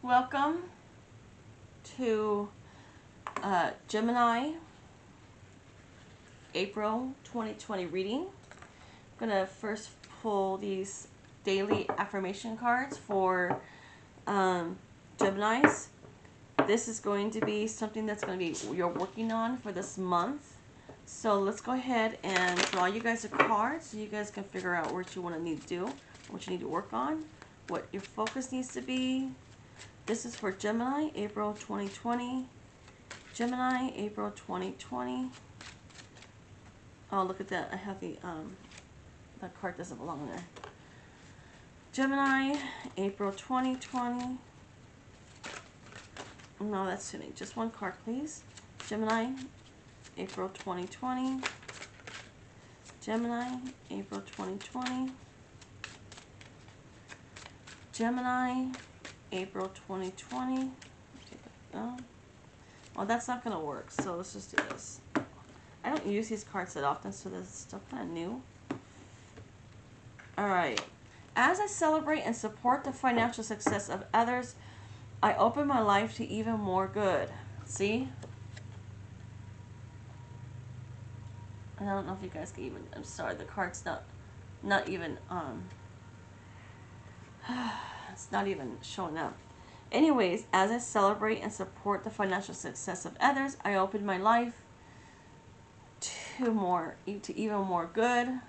Welcome to Gemini April 2020 reading. I'm going to first pull these daily affirmation cards for Geminis. This is going to be something that's going to be you're working on for this month. So let's go ahead and draw you guys a card so you guys can figure out what you want to need to do, what you need to work on, what your focus needs to be. This is for Gemini, April 2020. Gemini, April 2020. Oh, look at that. I have that card doesn't belong there. Gemini, April 2020. No, that's too many. Just one card, please. Gemini, April 2020. Gemini, April 2020. Gemini, April 2020. Oh, well, that's not going to work, so let's just do this. I don't use these cards that often, so this is still kind of new. Alright. As I celebrate and support the financial success of others, I open my life to even more good. See? I don't know if you guys can even... I'm sorry, the card's not even... it's not even showing up. Anyways, as I celebrate and support the financial success of others, I open my life to even more good.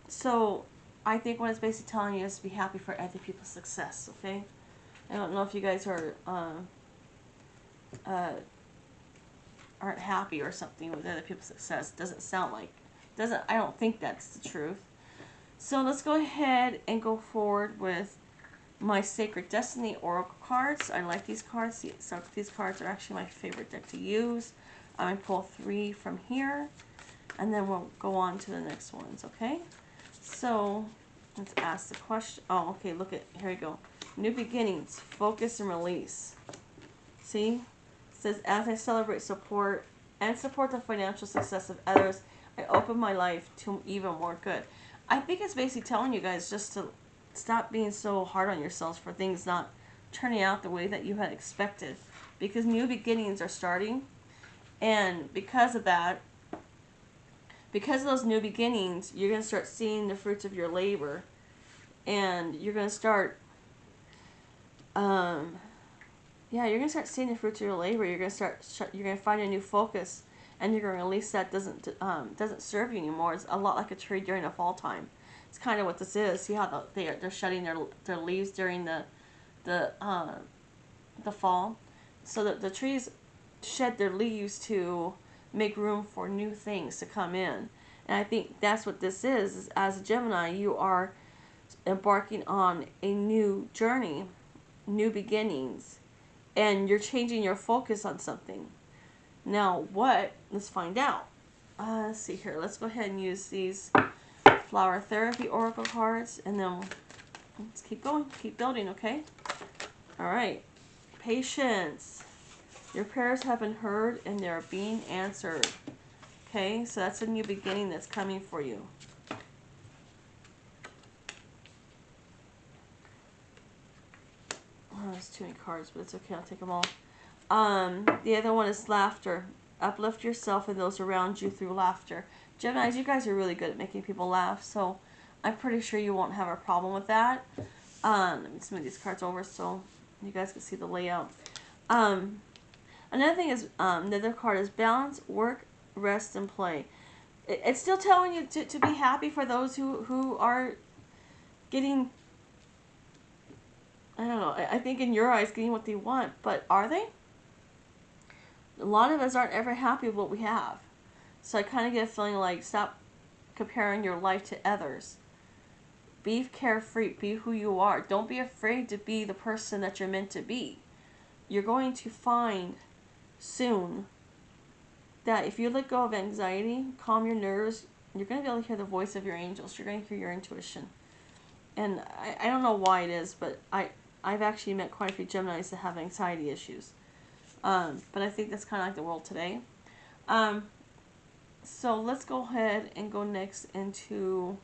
So I think what it's basically telling you is to be happy for other people's success. Okay, I don't know if you guys are aren't happy or something with other people's success. Doesn't sound like I don't think that's the truth. So let's go ahead and go forward with my Sacred Destiny Oracle cards. I like these cards. So these cards are actually my favorite deck to use. I'm going to pull 3 from here, and then we'll go on to the next ones, okay? So let's ask the question. Oh, okay, look at, here we go. New beginnings, focus and release. See? It says, as I celebrate, support the financial success of others, I open my life to even more good. I think it's basically telling you guys just to stop being so hard on yourselves for things not turning out the way that you had expected. Because new beginnings are starting. And because of that, because of those new beginnings, you're going to start seeing the fruits of your labor. And you're going to start, you're going to start seeing the fruits of your labor. You're going to find a new focus. And you're going to release that doesn't serve you anymore. It's a lot like a tree during the fall time. It's kind of what this is. See how they're shedding their leaves during the fall. So that the trees shed their leaves to make room for new things to come in. And I think that's what this is as a Gemini, you are embarking on a new journey, new beginnings, and you're changing your focus on something. Now what? Let's find out. Let's see here. Let's go ahead and use these Flower Therapy Oracle cards, and then let's keep going, keep building, okay? Alright. Patience. Your prayers have been heard and they're being answered. Okay, so that's a new beginning that's coming for you. Oh, there's too many cards, but it's okay, I'll take them all. The other one is laughter. Uplift yourself and those around you through laughter. Geminis, you guys are really good at making people laugh, so I'm pretty sure you won't have a problem with that. Let me just move these cards over so you guys can see the layout. Another thing is, another card is balance, work, rest, and play. It's still telling you to be happy for those who are getting, I don't know, I think in your eyes getting what they want, but are they? A lot of us aren't ever happy with what we have. So I kind of get a feeling like stop comparing your life to others. Be carefree. Be who you are. Don't be afraid to be the person that you're meant to be. You're going to find soon that if you let go of anxiety, calm your nerves, you're going to be able to hear the voice of your angels. You're going to hear your intuition. And I don't know why it is, but I've actually met quite a few Geminis that have anxiety issues. But I think that's kind of like the world today. So let's go ahead and go next into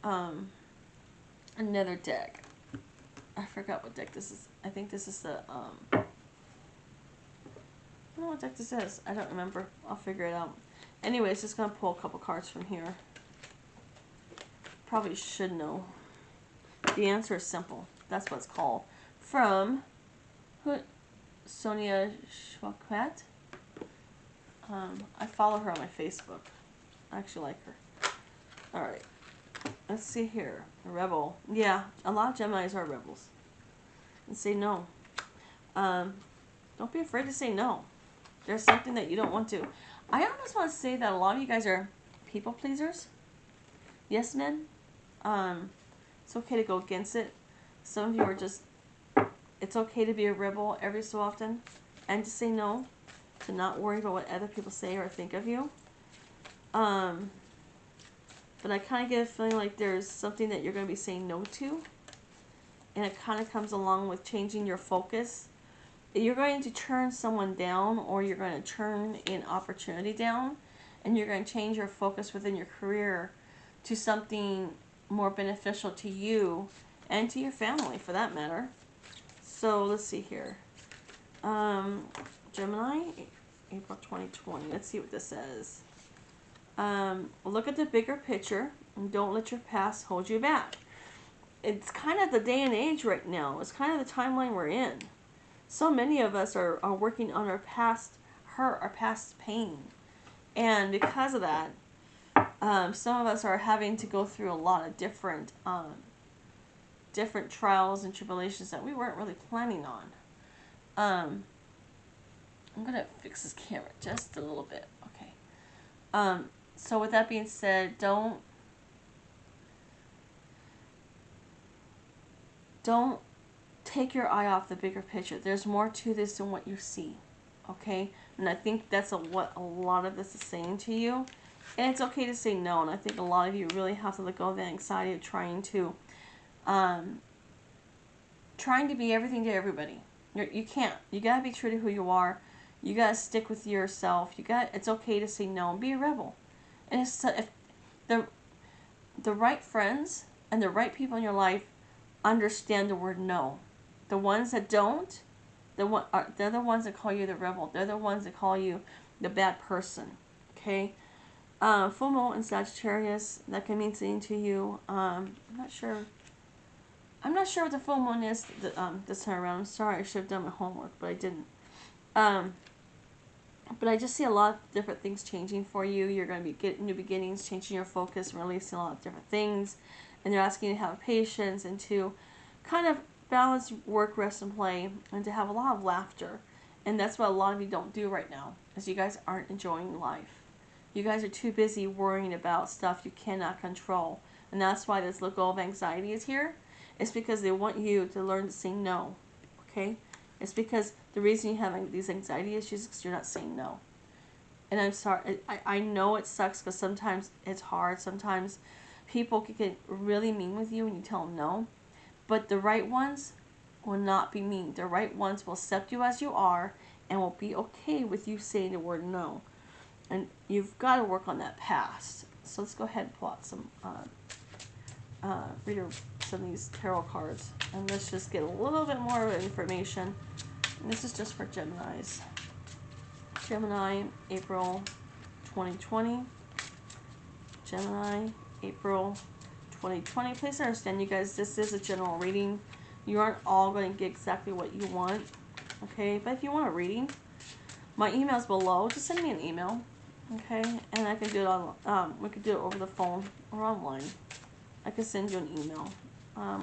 another deck. I forgot what deck this is. I think this is the, I don't know what deck this is. I don't remember. I'll figure it out. Anyways, just going to pull a couple cards from here. Probably should know. The answer is simple. That's what it's called. From Sonia Schwakat. I follow her on my Facebook. I actually like her. Alright. Let's see here. A rebel. Yeah, a lot of Geminis are rebels. And say no. Don't be afraid to say no. There's something that you don't want to. I almost want to say that a lot of you guys are people pleasers. Yes, men. It's okay to go against it. Some of you are just, it's okay to be a rebel every so often and to say no, to not worry about what other people say or think of you. But I kind of get a feeling like there's something that you're going to be saying no to, and it kind of comes along with changing your focus. You're going to turn someone down, or you're going to turn an opportunity down, and you're going to change your focus within your career to something more beneficial to you and to your family, for that matter. So let's see here. Gemini, April 2020. Let's see what this says. Look at the bigger picture and don't let your past hold you back. It's kind of the day and age right now. It's kind of the timeline we're in. So many of us are working on our past hurt, our past pain. And because of that, some of us are having to go through a lot of different trials and tribulations that we weren't really planning on. I'm going to fix this camera just a little bit. Okay. So with that being said, don't take your eye off the bigger picture. There's more to this than what you see. Okay? And I think that's what a lot of this is saying to you. And it's okay to say no. And I think a lot of you really have to let go of the anxiety of trying to be everything to everybody. You can't. You got to be true to who you are. You got to stick with yourself. It's okay to say no and be a rebel. And if the right friends and the right people in your life understand the word no. The ones that don't, they're the ones that call you the rebel. They're the ones that call you the bad person. Okay? Full moon in Sagittarius, that can mean something to you. I'm not sure what the full moon is this time around. I'm sorry, I should have done my homework, but I didn't. But I just see a lot of different things changing for you. You're going to be getting new beginnings, changing your focus, and releasing a lot of different things. And they're asking you to have patience and to kind of balance work, rest, and play, and to have a lot of laughter. And that's what a lot of you don't do right now, is you guys aren't enjoying life. You guys are too busy worrying about stuff you cannot control. And that's why this let go of anxiety is here. It's because they want you to learn to say no. Okay? It's because the reason you have these anxiety issues is because you're not saying no. And I'm sorry. I know it sucks because sometimes it's hard. Sometimes people can get really mean with you when you tell them no. But the right ones will not be mean. The right ones will accept you as you are and will be okay with you saying the word no. And you've got to work on that past. So let's go ahead and pull out some some of these tarot cards, and let's just get a little bit more information. And this is just for Geminis. Gemini, April 2020. Gemini, April 2020. Please understand, you guys, this is a general reading. You aren't all going to get exactly what you want. Okay, but if you want a reading, my email's below. Just send me an email. Okay, and I can do it on. We could do it over the phone or online. I could send you an email,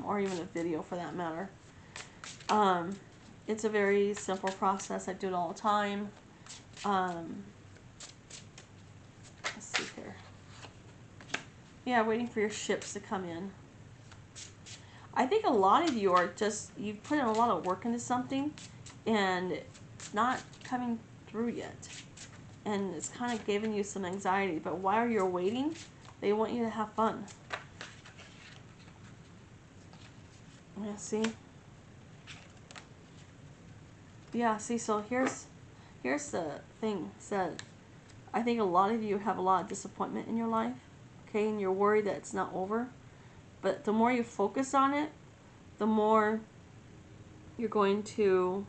or even a video for that matter. It's a very simple process. I do it all the time. Let's see here. Yeah, waiting for your ships to come in. I think a lot of you are just, you've put in a lot of work into something, and it's not coming through yet. And it's kind of giving you some anxiety. But while you're waiting, they want you to have fun. Yeah, see? Yeah, see, so here's the thing. So I think a lot of you have a lot of disappointment in your life. Okay, and you're worried that it's not over. But the more you focus on it, the more You're going to,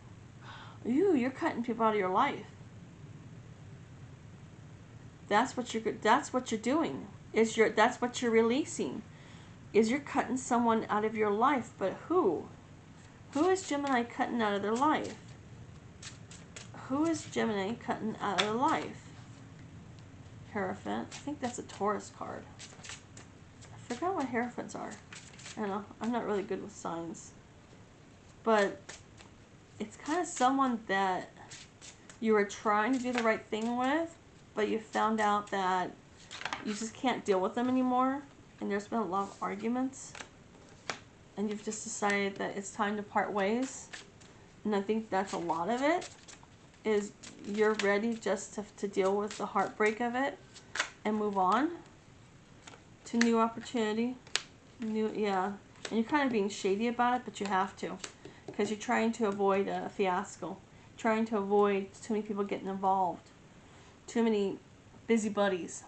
you're cutting people out of your life. That's what you're doing. That's what you're releasing. Is you're cutting someone out of your life, but who? Who is Gemini cutting out of their life? Who is Gemini cutting out of their life? Hierophant. I think that's a Taurus card. I forgot what Hierophants are. I don't know. I'm not really good with signs. But it's kind of someone that you were trying to do the right thing with, but you found out that you just can't deal with them anymore. And there's been a lot of arguments. And you've just decided that it's time to part ways. And I think that's a lot of it. Is you're ready just to deal with the heartbreak of it and move on to new opportunity. Yeah. And you're kind of being shady about it, but you have to. Because you're trying to avoid a fiasco. Trying to avoid too many people getting involved. Too many busybodies,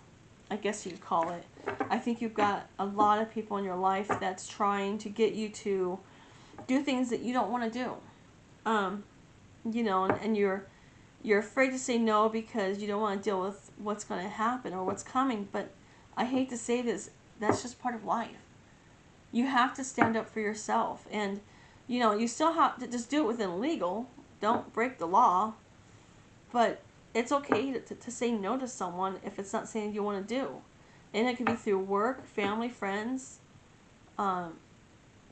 I guess you could call it. I think you've got a lot of people in your life that's trying to get you to do things that you don't want to do. You know, and you're afraid to say no because you don't want to deal with what's going to happen or what's coming. But I hate to say this, that's just part of life. You have to stand up for yourself. And, you know, you still have to just do it within legal. Don't break the law. But it's okay to say no to someone if it's not something you want to do. And it could be through work, family, friends,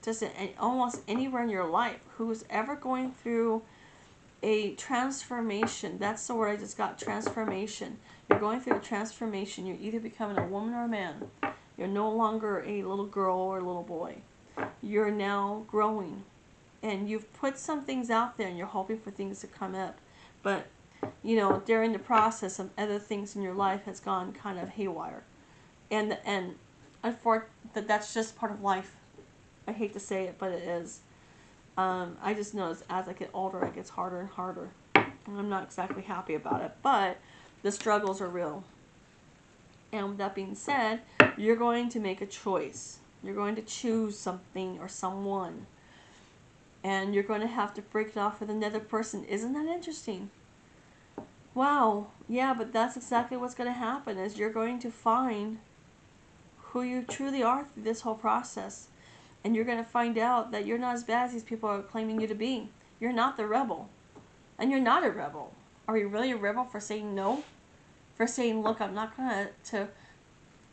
just almost anywhere in your life. Who's ever going through a transformation. That's the word I just got, transformation. You're going through a transformation. You're either becoming a woman or a man. You're no longer a little girl or a little boy. You're now growing. And you've put some things out there and you're hoping for things to come up. But, you know, during the process of other things in your life has gone kind of haywire. And unfortunately, that's just part of life. I hate to say it, but it is. I just notice as I get older, it gets harder and harder. And I'm not exactly happy about it, but the struggles are real. And with that being said, you're going to make a choice. You're going to choose something or someone. And you're going to have to break it off with another person. Isn't that interesting? Wow. Yeah, but that's exactly what's going to happen is you're going to find who you truly are through this whole process. And you're going to find out that you're not as bad as these people are claiming you to be. You're not the rebel. And you're not a rebel. Are you really a rebel for saying no? For saying, look, I'm not going to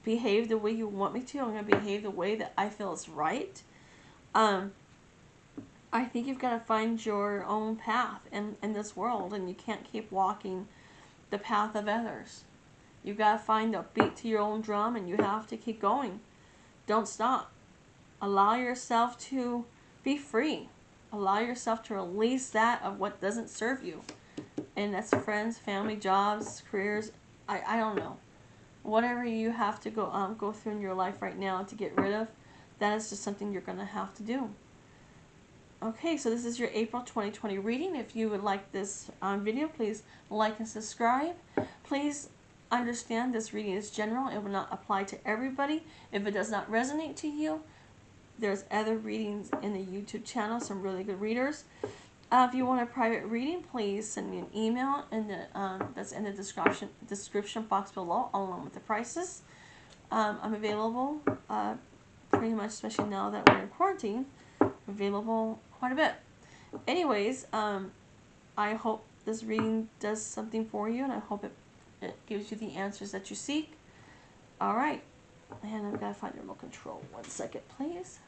behave the way you want me to. I'm going to behave the way that I feel is right. I think you've got to find your own path in this world. And you can't keep walking the path of others. You've got to find the beat to your own drum. And you have to keep going. Don't stop. Allow yourself to be free. Allow yourself to release that of what doesn't serve you. And that's friends, family, jobs, careers. I don't know. Whatever you have to go through in your life right now to get rid of, that is just something you're going to have to do. Okay, so this is your April 2020 reading. If you would like this video, please like and subscribe. Please understand this reading is general. It will not apply to everybody. If it does not resonate to you, there's other readings in the YouTube channel, some really good readers. If you want a private reading, please send me an email that's in the description box below, along with the prices. I'm available pretty much, especially now that we're in quarantine, available quite a bit. Anyways, I hope this reading does something for you, and I hope it gives you the answers that you seek. All right. And I've got to find remote control. 1 second, please.